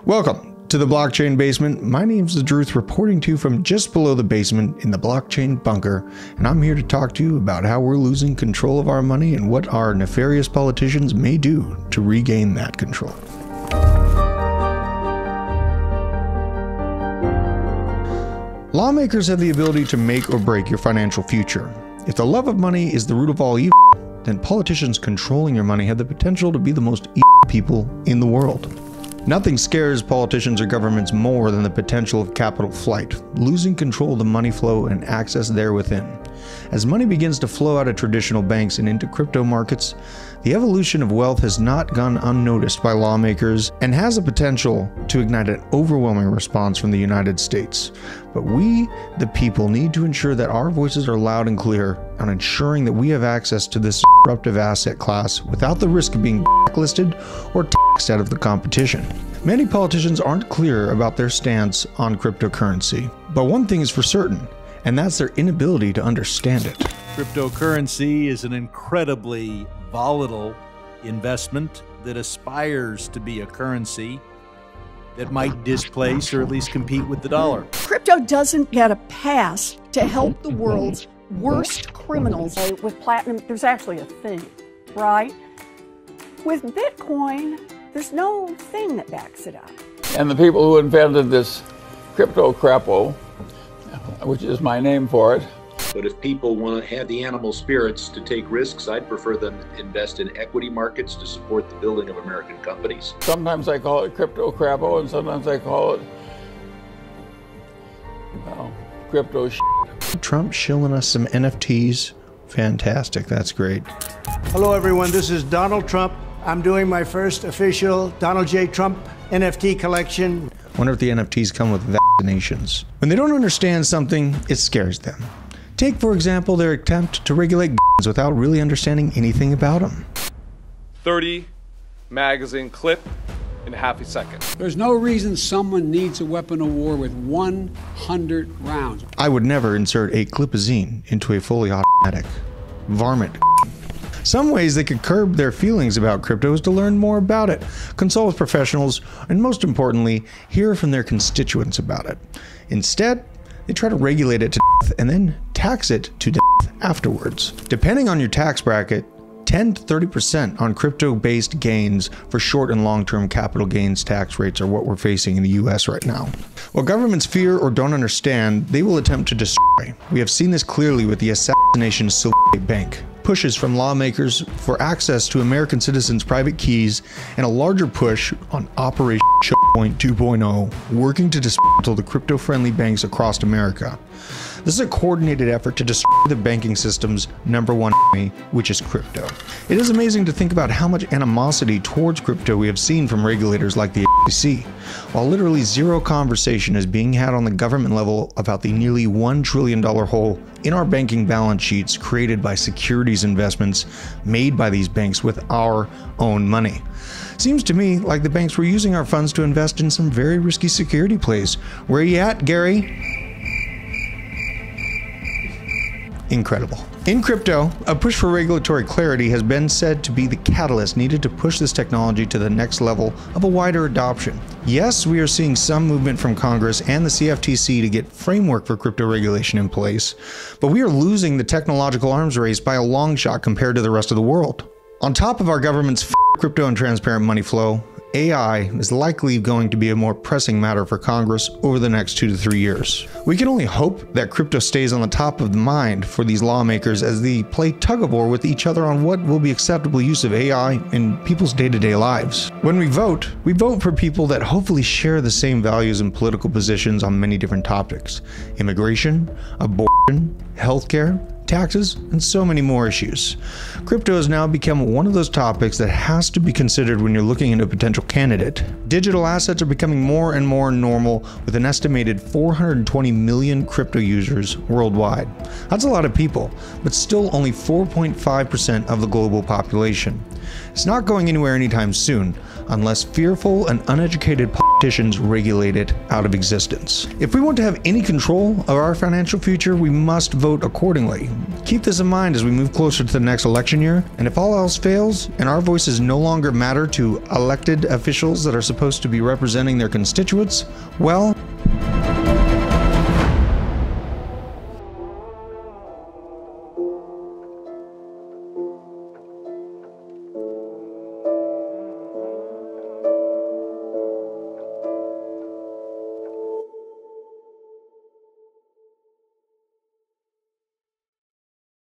Welcome to the Blockchain Basement. My name's Drewth, reporting to you from just below the basement in the blockchain bunker, and I'm here to talk to you about how we're losing control of our money and what our nefarious politicians may do to regain that control. Lawmakers have the ability to make or break your financial future. If the love of money is the root of all evil, then politicians controlling your money have the potential to be the most evil people in the world. Nothing scares politicians or governments more than the potential of capital flight, losing control of the money flow and access there within. As money begins to flow out of traditional banks and into crypto markets, the evolution of wealth has not gone unnoticed by lawmakers and has a potential to ignite an overwhelming response from the United States. But we, the people, need to ensure that our voices are loud and clear on ensuring that we have access to this disruptive asset class without the risk of being blacklisted or taxed out of the competition. Many politicians aren't clear about their stance on cryptocurrency, but one thing is for certain, and that's their inability to understand it. Cryptocurrency is an incredibly volatile investment that aspires to be a currency that might displace or at least compete with the dollar. Crypto doesn't get a pass to help the world's worst criminals. With platinum, there's actually a thing, right? With Bitcoin, there's no thing that backs it up. And the people who invented this crypto crapo, which is my name for it. But if people want to have the animal spirits to take risks, I'd prefer them invest in equity markets to support the building of American companies. Sometimes I call it crypto crapo, and sometimes I call it, well, crypto shit. Trump shilling us some NFTs. Fantastic, that's great. Hello everyone, this is Donald Trump. I'm doing my first official Donald J. Trump NFT collection. Wonder if the NFTs come with vaccinations. When they don't understand something, it scares them. Take, for example, their attempt to regulate guns without really understanding anything about them. 30 magazine clip in half a second. There's no reason someone needs a weapon of war with 100 rounds. I would never insert a clipazine into a fully automatic varmint. Some ways they could curb their feelings about crypto is to learn more about it, consult with professionals, and most importantly, hear from their constituents about it. Instead, they try to regulate it to death and then tax it to death afterwards. Depending on your tax bracket, 10 to 30% on crypto-based gains for short and long-term capital gains tax rates are what we're facing in the US right now. What governments fear or don't understand, they will attempt to destroy. We have seen this clearly with the assassination of Silicon Bank. Pushes from lawmakers for access to American citizens' private keys, and a larger push on Operation Chokepoint 2.0, working to dismantle the crypto-friendly banks across America. This is a coordinated effort to destroy the banking system's #1 enemy, which is crypto. It is amazing to think about how much animosity towards crypto we have seen from regulators like the SEC, while literally zero conversation is being had on the government level about the nearly $1 trillion hole in our banking balance sheets created by securities investments made by these banks with our own money. Seems to me like the banks were using our funds to invest in some very risky security plays. Where you at, Gary? Incredible. In crypto, a push for regulatory clarity has been said to be the catalyst needed to push this technology to the next level of a wider adoption. Yes, we are seeing some movement from Congress and the CFTC to get framework for crypto regulation in place, but we are losing the technological arms race by a long shot compared to the rest of the world. On top of our government's crypto and transparent money flow, AI is likely going to be a more pressing matter for Congress over the next 2 to 3 years. We can only hope that crypto stays on the top of the mind for these lawmakers as they play tug-of-war with each other on what will be acceptable use of AI in people's day-to-day lives. When we vote for people that hopefully share the same values and political positions on many different topics: immigration, abortion, healthcare, taxes, and so many more issues. Crypto has now become one of those topics that has to be considered when you're looking into a potential candidate. Digital assets are becoming more and more normal, with an estimated 420 million crypto users worldwide. That's a lot of people, but still only 4.5% of the global population. It's not going anywhere anytime soon, unless fearful and uneducated politicians regulate it out of existence. If we want to have any control of our financial future, we must vote accordingly. Keep this in mind as we move closer to the next election year, and if all else fails, and our voices no longer matter to elected officials that are supposed to be representing their constituents, well,